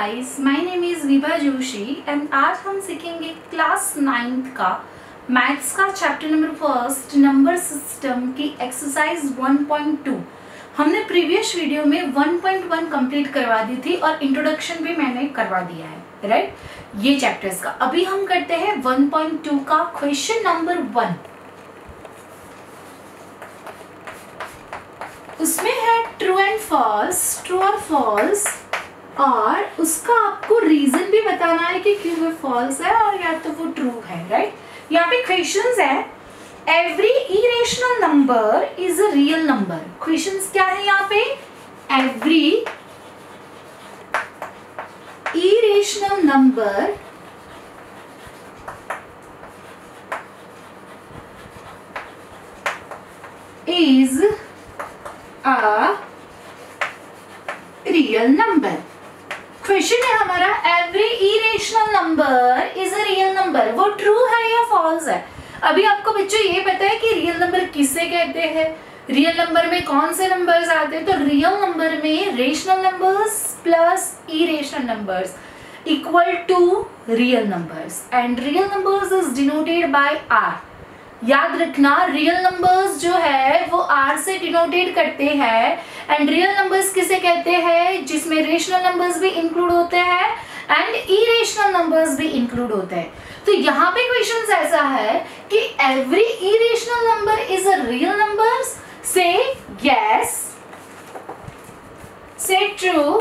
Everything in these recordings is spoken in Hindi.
Guys, my name is Vibha Joshi and आज हम सीखेंगे क्लास 9th का मैथ्स का chapter number first number system की एक्सरसाइज 1.2। हमने प्रीवियस वीडियो में 1.1 कंप्लीट करवा दी थी और इंट्रोडक्शन भी मैंने करवा दिया है, राइट, ये चैप्टर्स का। अभी हम करते हैं 1.2 का क्वेश्चन नंबर 1। उसमें है ट्रू एंड फॉल्स, ट्रू और फॉल्स, और उसका आपको रीजन भी बताना है कि क्यों वो फॉल्स है और या तो वो ट्रू है, राइट। यहाँ पे क्वेश्चंस है, every irrational number is a real number. Questions क्या है यहाँ पे? Every irrational number is a real number. Question है हमारा, every irrational number is a real number, वो ट्रू है या फॉल्स है? अभी आपको बच्चों ये पता है कि रियल नंबर किसे कहते हैं, रियल नंबर में कौन से नंबर्स आते हैं? तो रियल नंबर में rational numbers plus irrational numbers equal to real numbers and real numbers is denoted by R. याद रखना, रियल नंबर्स जो है वो आर से डिनोटेड करते हैं एंड रियल नंबर्स किसे कहते हैं? जिसमें रेशनल नंबर्स भी इंक्लूड होते हैं एंड इरेशनल नंबर्स भी इंक्लूड होते हैं। तो यहाँ पे क्वेश्चन ऐसा है कि every irrational number is a real numbers, से यस, से ट्रू,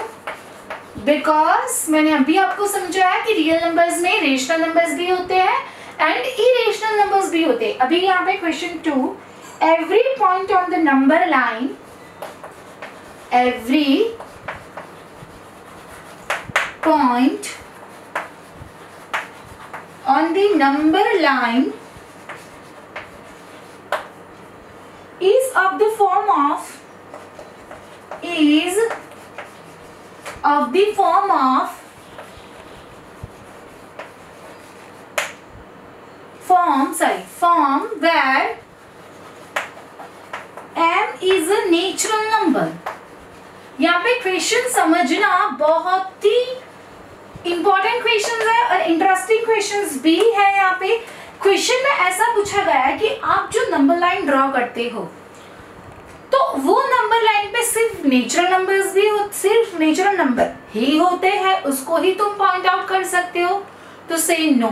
बिकॉज मैंने अभी आपको समझाया कि रियल नंबर्स में रेशनल नंबर्स भी होते हैं एंड इरेशनल नंबर्स भी होते हैं। अभी यहाँ पे question 2, every point on the number line, every point on the number line is of the form of form where m is a natural number। यहाँ पे क्वेश्चन समझना बहुत ही इंपॉर्टेंट क्वेश्चंस है और इंटरेस्टिंग क्वेश्चंस भी है। यहाँ पे क्वेश्चन में ऐसा पूछा गया है कि आप जो नंबर लाइन ड्रॉ करते हो तो वो नंबर लाइन पे सिर्फ नेचुरल नंबर्स भी सिर्फ नेचुरल नंबर ही होते हैं, उसको ही तुम पॉइंट आउट कर सकते हो? तो से नो,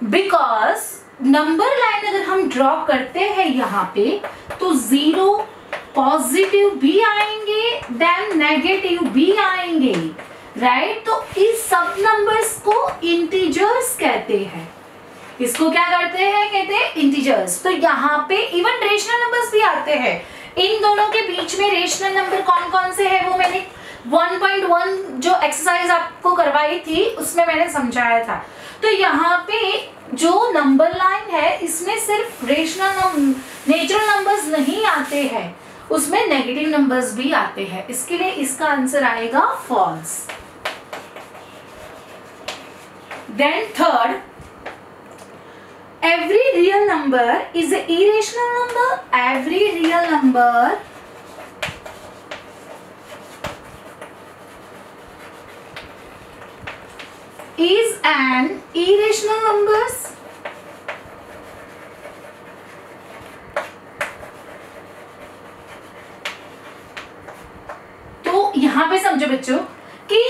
बिकॉज नंबर लाइन अगर हम ड्रॉ करते हैं यहाँ पे तो जीरो पॉजिटिव भी आएंगे देन नेगेटिव भी आएंगे, राइट। तो इस सब नंबर्स को इंटीजर्स कहते हैं। इसको क्या करते हैं? कहते हैं इंटीजर्स। तो यहाँ पे इवन रेशनल नंबर्स भी आते हैं। इन दोनों के बीच में रेशनल नंबर कौन कौन से हैं वो मैंने 1.1 जो एक्सरसाइज आपको करवाई थी उसमें मैंने समझाया था। तो यहाँ पे जो नंबर लाइन है इसमें सिर्फ रेशनल नेचुरल नंबर्स नहीं आते हैं, उसमें नेगेटिव नंबर्स भी आते हैं। इसके लिए इसका आंसर आएगा false. Then third, every real number is an irrational number. Every real number is an irrational numbers. तो यहाँ पे समझो बच्चों कि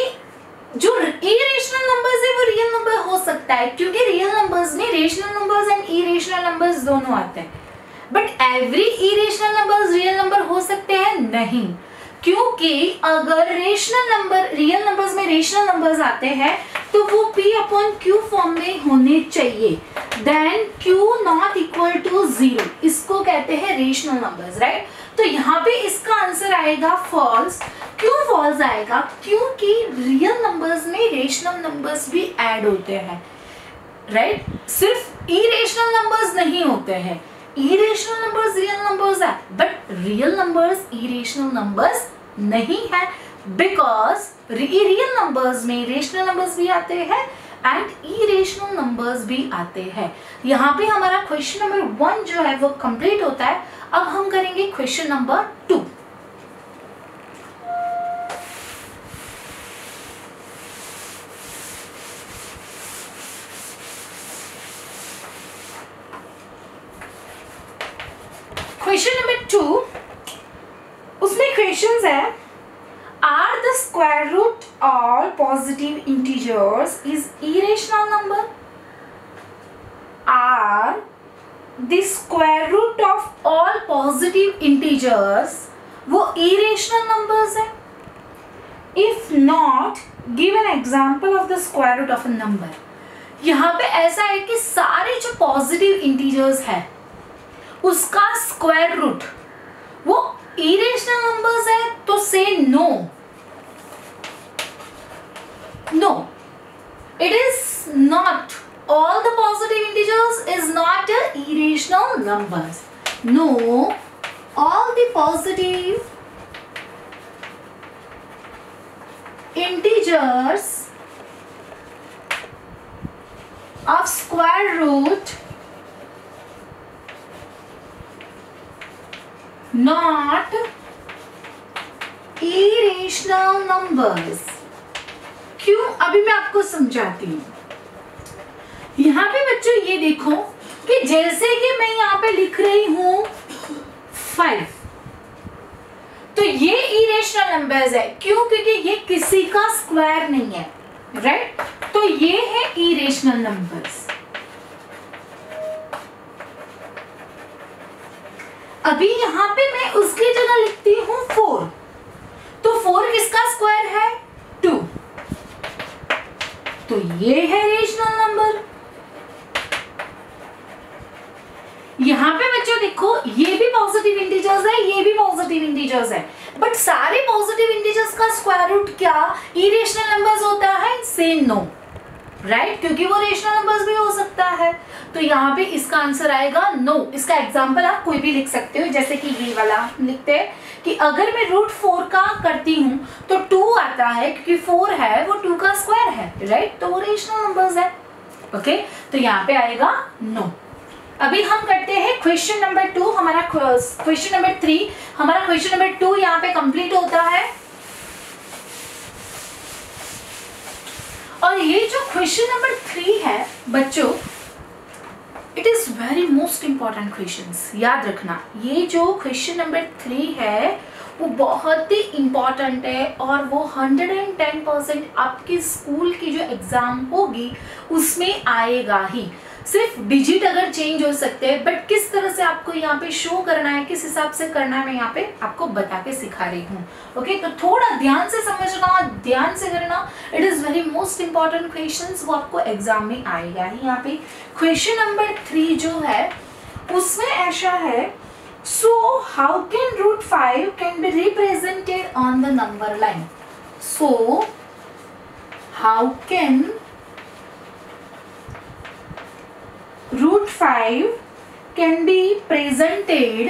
जो इरेशनल नंबर्स है वो रियल नंबर हो सकता है, क्योंकि रियल नंबर्स में rational numbers and irrational numbers दोनों आते हैं। But every irrational numbers real number हो सकते हैं? नहीं, क्योंकि अगर रेशनल नंबर रियल नंबर्स में रेशनल नंबर्स आते हैं तो वो P/Q फॉर्म में होने चाहिए, then Q not equal to 0, इसको कहते हैं रेशनल नंबर्स, राइट। तो यहाँ पे इसका आंसर आएगा फॉल्स। क्यों फॉल्स आएगा? क्योंकि रियल नंबर्स में रेशनल नंबर्स भी ऐड होते हैं, राइट। सिर्फ इरेशनल नंबर्स नहीं होते हैं, इरेशनल नंबर्स रियल नंबर्स है but real numbers irrational numbers नहीं है, बिकॉज रियल नंबर्स में रेशनल नंबर्स भी आते हैं एंड इरेशनल नंबर्स भी आते हैं। यहाँ पे हमारा क्वेश्चन नंबर 1 जो है वो कंप्लीट होता है। अब हम करेंगे क्वेश्चन नंबर 2। क्वेश्चन नंबर 2, उसमें क्वेश्चंस है, are the square root all positive integers is irrational number? Are the square root of all positive integers वो इरेशनल नंबर्स है? If not, give an example of the square root of a number. यहाँ पे ऐसा है कि सारे जो पॉजिटिव इंटीजर्स है उसका स्क्वायर रूट वो इरेशनल नंबर्स है, तो से no, no, it is not, all the positive integers is not a irrational numbers. No, all the positive integers of square root not irrational numbers. क्यों? अभी मैं आपको समझाती हूँ। यहाँ पे बच्चों ये देखो कि जैसे कि मैं यहाँ पे लिख रही हूँ 5, तो ये इरेशनल नंबर्स है। क्यों? क्योंकि ये किसी का स्क्वायर नहीं है, राइट? तो ये है इरेशनल नंबर्स। अभी यहाँ पे मैं उसकी जगह लिखती हूँ 4, तो 4 किसका स्क्वायर है? 2, तो ये है इरेशनल नंबर। यहाँ पे बच्चों देखो, ये भी पॉजिटिव इंटीजर्स है, ये भी पॉजिटिव इंटीजर्स है, बट सारे पॉजिटिव इंटीजर्स का स्क्वायर रूट क्या इरेशनल नंबर्स होता है? से नो, राइट? क्योंकि वो रेशनल नंबर्स भी हो सकता है। तो यहाँ पे इसका आंसर आएगा नो। इसका एग्जांपल आप कोई भी लिख सकते हो, जैसे कि ये वाला लिखते हैं कि अगर मैं रूट 4 का करती हूँ तो 2 आता है, क्योंकि 4 है वो 2 का स्क्वायर है, राइट? तो वो रेशनल नंबर्स है। ओके, तो यहाँ पे आएगा नो। अभी हम करते हैं क्वेश्चन नंबर 2। हमारा क्वेश्चन नंबर 3, हमारा क्वेश्चन नंबर 2 यहाँ पे कंप्लीट होता है। और ये जो क्वेश्चन नंबर 3 है बच्चों, it is very most important questions. याद रखना, ये जो क्वेश्चन नंबर 3 है वो बहुत ही इंपॉर्टेंट है, और वो 110% आपके स्कूल की जो एग्जाम होगी उसमें आएगा ही। सिर्फ डिजिट अगर चेंज हो सकते हैं, बट किस तरह से आपको यहाँ पे शो करना है, किस हिसाब से करना है, मैं यहाँ पे आपको बता के सिखा रही हूँ। ओके, तो थोड़ा ध्यान से समझना, ध्यान से करना। It is very most important questions, वो आपको एग्जाम में आएगा ही। यहाँ पे क्वेश्चन नंबर 3 जो है उसमें ऐसा है, so how can root 5 can be represented on the number line? So how can root 5 can be presented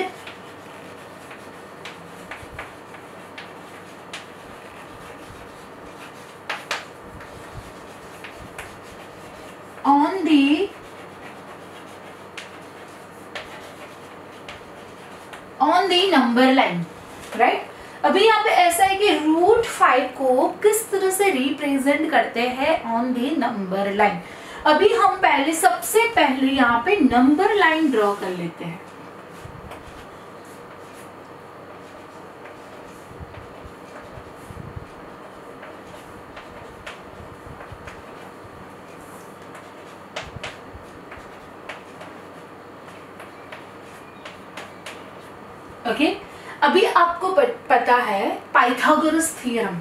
on the number line, right? अभी यहाँ पे ऐसा है कि रूट 5 को किस तरह से रिप्रेजेंट करते हैं ऑन द नंबर लाइन। अभी हम पहले, सबसे पहले यहाँ पे नंबर लाइन ड्रॉ कर लेते हैं। ओके, अभी आपको पता है पाइथागोरस थ्योरम,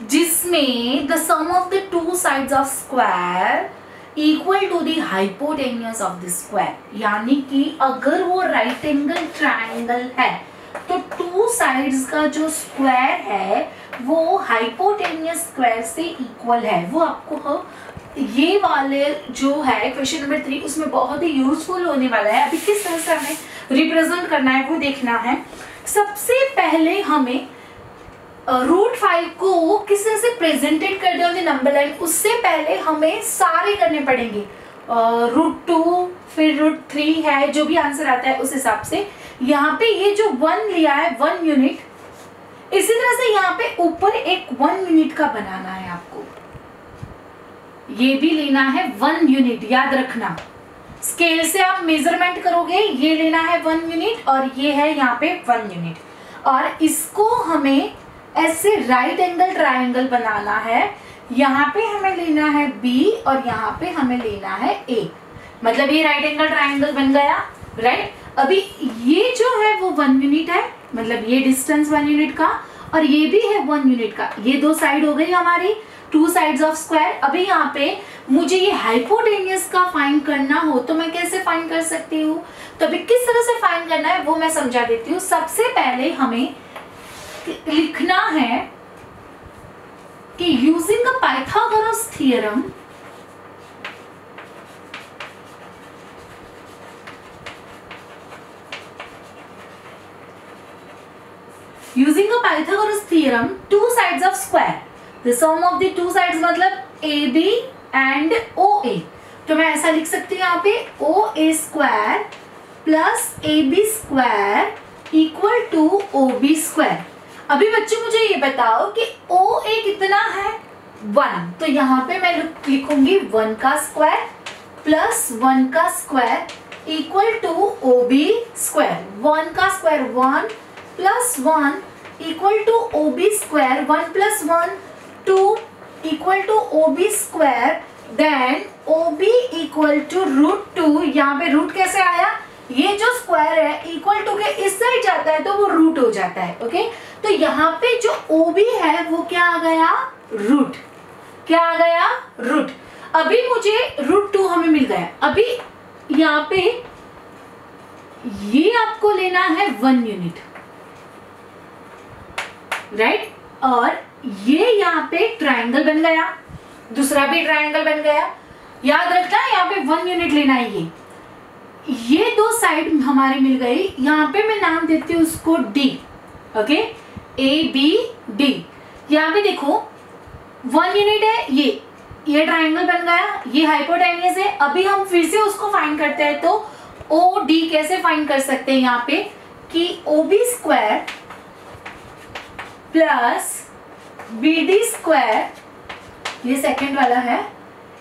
जिसमें the sum of the two sides of square equal to the hypotenuse of the square. यानी कि अगर वो राइट एंगल ट्राइंगल है तो टू साइड्स का जो स्क्वायर है वो हाइपोटेन्यूज स्क्वायर से इक्वल है। वो आपको ये वाले जो है क्वेश्चन नंबर 3 उसमें बहुत ही यूजफुल होने वाला है। अभी किस तरह से हमें रिप्रेजेंट करना है वो देखना है। सबसे पहले हमें रूट 5 को किस तरह से प्रेजेंटेड कर दो नंबर लाइन, उससे पहले हमें सारे करने पड़ेंगे। रूट 2 फिर रूट 3 है, जो भी आंसर आता है उस हिसाब से। यहाँ पे ये जो 1 लिया है 1 यूनिट, इसी तरह से यहाँ पे ऊपर एक 1 यूनिट का बनाना है आपको, ये भी लेना है 1 यूनिट, याद रखना। स्केल से आप मेजरमेंट करोगे, ये लेना है 1 यूनिट और ये है यहाँ पे 1 यूनिट, और इसको हमें ऐसे राइट एंगल ट्रायंगल बनाना है। यहाँ पे हमें लेना है B और यहाँ पे हमें लेना है A, मतलब ये राइट एंगल ट्रायंगल बन गया, राइट। अभी ये जो है वो 1 यूनिट है, मतलब ये डिस्टेंस 1 यूनिट का और ये भी है 1 यूनिट का। ये दो साइड हो गई हमारी, 2 साइड्स ऑफ स्क्वायर। अभी यहाँ पे मुझे ये हाइपोटेन्यूज का फाइंड करना हो तो मैं कैसे फाइंड कर सकती हूँ? तो अभी किस तरह से फाइंड करना है वो मैं समझा देती हूँ। सबसे पहले हमें लिखना है कि using a Pythagoras theorem, using a Pythagoras theorem, two sides of square, the sum of the two sides मतलब AB and OA। तो मैं ऐसा लिख सकती हूँ यहाँ पे OA square plus AB square equal to OB square. अभी बच्चों मुझे ये बताओ कि OA कितना है? 1, तो यहाँ पे मैं लिखूंगी 1 का स्क्वायर प्लस 1 का square equal to OB square. 1 का square 1 plus 1 equal to OB square, 1 plus 1 2 equal to OB square, then OB equal to √2। यहाँ पे रूट कैसे आया? ये जो स्क्वायर है इक्वल टू के इस साइड जाता है तो वो रूट हो जाता है, ओके। तो यहाँ पे जो OB है वो क्या आ गया? रूट। क्या आ गया? रूट। अभी मुझे √2 हमें मिल गया। अभी यहाँ पे ये आपको लेना है 1 यूनिट, राइट। और ये यहाँ पे ट्रायंगल बन गया, दूसरा भी ट्रायंगल बन गया। याद रखना यहाँ पे 1 यूनिट लेना है। ये दो साइड हमारी मिल गई। यहाँ पे मैं नाम देती हूँ उसको D, ओके, ABD। यहाँ पे देखो 1 यूनिट है, ये ट्रायंगल बन गया, ये हाइपोटेन्यूज है। अभी हम फिर से उसको फाइंड करते हैं। तो OD कैसे फाइंड कर सकते हैं? यहाँ पे कि OB square plus BD square, ये सेकेंड वाला है,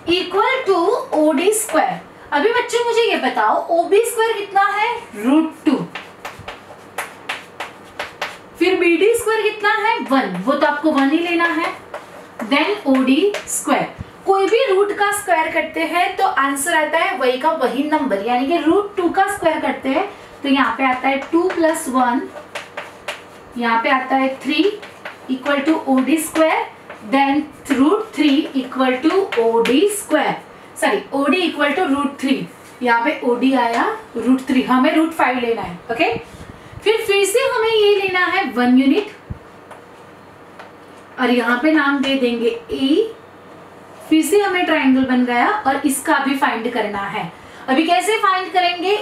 इक्वल टू OD स्क्वायर। अभी बच्चों मुझे ये बताओ OB स्क्वायर कितना है? √2। फिर BD स्क्वायर कितना है? 1, वो तो आपको 1 ही लेना है। Then OD square. कोई भी रूट का स्क्वायर करते हैं तो आंसर आता है वही का वही नंबर, यानी कि √2 का स्क्वायर करते हैं तो यहाँ पे आता है 2 + 1, यहाँ पे आता है 3 equal to OD square, then √3 equal to OD square, sorry OD equal to √3। यहाँ पे OD आया √3, हमें √5 लेना है, ओके। फिर से हमें ये लेना है 1 यूनिट और यहाँ पे नाम दे देंगे A। फिर से हमें ट्रायंगल बन गया और इसका भी फाइंड करना है। अभी कैसे फाइंड करेंगे?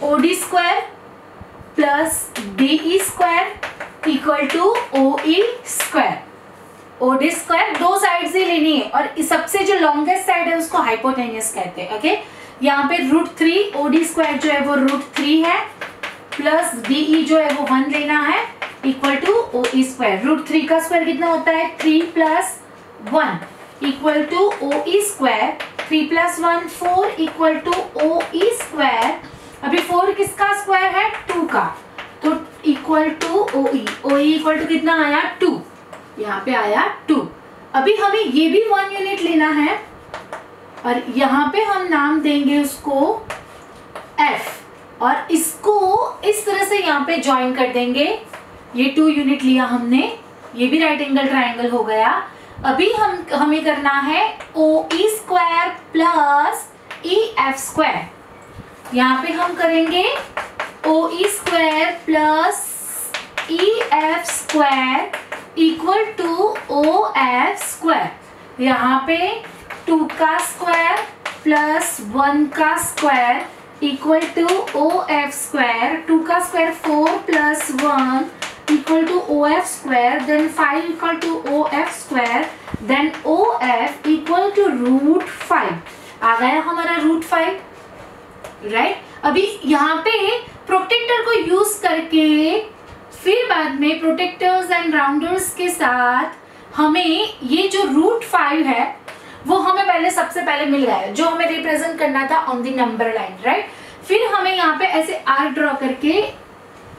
OD square plus DE square equal to OE square. OD square दो साइड से लेनी है और इस सबसे जो लॉन्गेस्ट साइड है उसको हाइपोटेन्यूज कहते हैं, ओके। यहाँ पे √3, OD स्क्वायर जो है वो √3 है, प्लस DE जो है वो 1 लेना है इक्वल टू OE स्क्वायर। √3 का स्क्वायर कितना होता है? 3 + 1 equal to OE square. 3 + 1 4 equal to OE square. अभी 4 किसका स्क्वायर है? 2 का, तो equal to OE। OE equal to कितना आया? 2, यहाँ पे आया 2। अभी हमें ये भी 1 यूनिट लेना है और यहाँ पे हम नाम देंगे उसको F और इसको इस तरह से यहाँ पे ज्वाइन कर देंगे। ये 2 यूनिट लिया हमने, ये भी राइट एंगल ट्रायंगल हो गया। अभी हमें करना है OE square plus EF square. यहाँ पे हम करेंगे OE square plus EF square equal to OF square. यहाँ पे 2 का स्क्वायर प्लस 1 का square equal to OF square. 2 का square 4 + 1 equal to OF square, then 5 equal to OF square, then OF equal to √5। आ गया हमारा √5, राइट। अभी यहाँ पे प्रोटेक्टर को यूज करके फिर बाद में प्रोटेक्टर्स एंड राउंडर्स के साथ हमें ये जो √5 है वो हमें पहले सबसे पहले मिल गया है, जो हमें रिप्रेजेंट करना था on the number line, right. फिर हमें यहाँ पे ऐसे आर्क ड्रॉ करके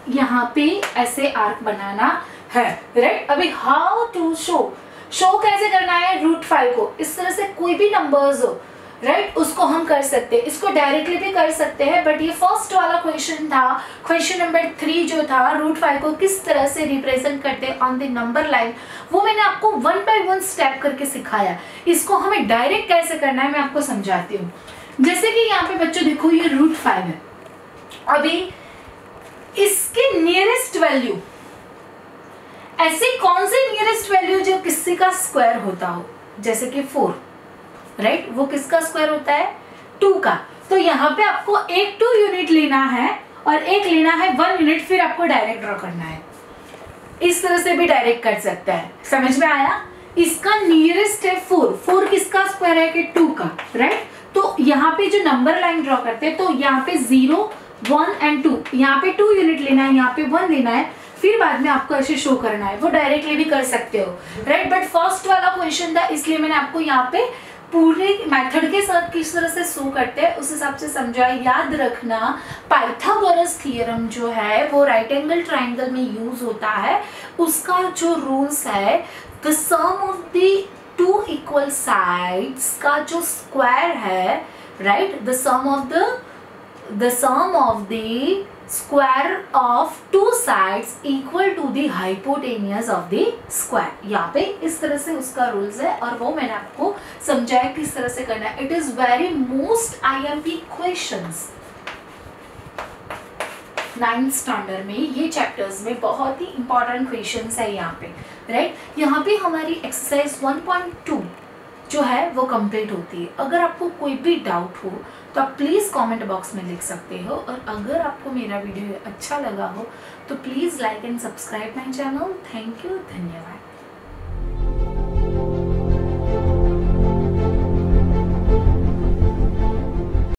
यहाँ पे ऐसे आर्क बनाना है, राइट। अभी हाउ टू शो कैसे करना है, √5 को इस तरह से कोई भी नंबर्स हो, राइट, उसको हम कर सकते हैं, इसको डायरेक्टली भी कर सकते हैं, बट ये फर्स्ट वाला क्वेश्चन था, क्वेश्चन नंबर 3 जो था, √5 को किस तरह से रिप्रेजेंट करते हैं ऑन द नंबर लाइन, वो मैंने आपको 1 by 1 स्टेप करके सिखाया। इसको हमें डायरेक्ट कैसे करना है मैं आपको समझाती हूँ। जैसे कि यहाँ पे बच्चों देखो ये √5 है, अभी इसके नियरेस्ट वैल्यू, ऐसी कौन सी नियरेस्ट वैल्यू जो किसी का स्क्वायर होता हो, जैसे कि 4, राइट, वो किसका स्क्वायर होता है, 2 का। तो यहाँ पे आपको एक 2 यूनिट लेना है और एक लेना है 1 यूनिट, फिर आपको डायरेक्ट ड्रॉ करना है। इस तरह से भी डायरेक्ट कर सकता है, समझ में आया। इसका नियरेस्ट है 4 किसका स्क्वायर है कि 2 का, राइट। तो यहाँ पे जो नंबर लाइन ड्रॉ करते हैं, तो यहाँ पे 0, 1 and 2, यहाँ पे 2 यूनिट लेना है, यहाँ पे 1 लेना है, फिर बाद में आपको ऐसे शो करना है। वो डायरेक्टली भी कर सकते हो, राइट, बट फर्स्ट वाला क्वेश्चन था इसलिए मैंने आपको यहाँ पे पूरे मेथड के साथ किस तरह से शो करते हैं उस हिसाब से समझाया। याद रखना पाइथागोरस थ्योरम जो है वो राइट एंगल ट्राइंगल में यूज होता है। उसका जो रूल्स है, the sum of the 2 equal sides का जो स्क्वायर है, right, the sum of the square of 2 sides equal to the hypotenuse of the square। यहाँ पे इस तरह से उसका रूल्स है और वो मैंने आपको समझाया किस तरह से करना है। It is very most IMP questions 9th standard में, ये चैप्टर्स में बहुत ही इंपॉर्टेंट क्वेश्चंस है यहाँ पे, राइट। यहाँ पे हमारी एक्सरसाइज 1.2 जो है वो कंप्लीट होती है। अगर आपको कोई भी डाउट हो तो आप प्लीज़ कमेंट बॉक्स में लिख सकते हो, और अगर आपको मेरा वीडियो अच्छा लगा हो तो please like and subscribe my channel. Thank you, धन्यवाद।